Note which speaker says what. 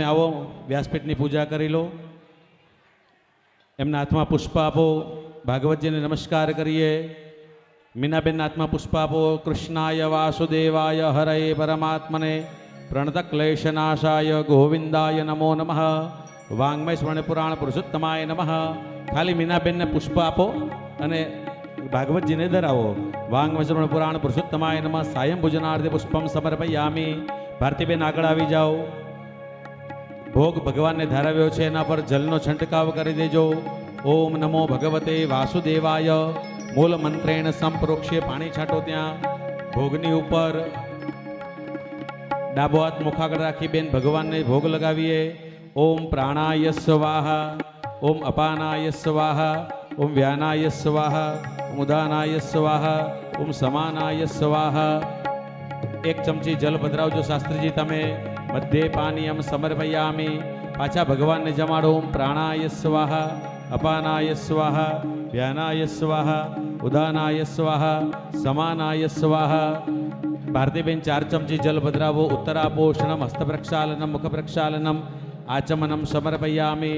Speaker 1: आओ व्यासपीठ की पूजा करी लो। एमना हाथ में पुष्प आपो। भागवत जी ने नमस्कार करिए। मीनाबेन हाथ में पुष्प आपो। कृष्णाय वासुदेवाय हरये परमात्मने प्रणतक्लेशनाशाय गोविंदाय नमो नमः। वाङ्मय स्मरण पुराण पुरुषोत्तमाय नमः। खाली मीनाबेन ने पुष्प आपो अने भागवत जी ने धरावो। वाङ्मय स्मरण पुराण पुरुषोत्तमाय नमः। सायं भोजनार्थे पुष्पम समर्पयामि। भारतीबेन आगळ आवी जाओ। भोग भगवान ने धाराव्यो छे एना पर जलनो छंटकाव करी देजो। ओम नमो भगवते वासुदेवाय। मूल मंत्रेण संप्रोक्ष्य पाणी छाटो त्या भोगनी ऊपर। डाबो हाथ मुख आगळ राखी बेन भगवान ने भोग लगावीए। ओम प्राणाय स्वाहा। ओम अपानाय स्वाहा। ओम व्यानाय स्वाहा। ओम उदानाय स्वाहा। ओम समानाय स्वाहा। एक चमची जल पधरावजो शास्त्रीजी तमे। मध्य पानीयम समर्पयामि। पाछा भगवान ने जमाड़ो। ओम प्राणाय स्वाहा। अपानाय स्वाहा। व्यानाय स्वाहा। उदानाय स्वाहा। समानाय स्वाहा। भारतीबेन 4 चमची जल पधरावो। उत्तरापोषणम हस्त प्रक्षालनम मुख प्रक्षालनम आचमनम समर्पयामि।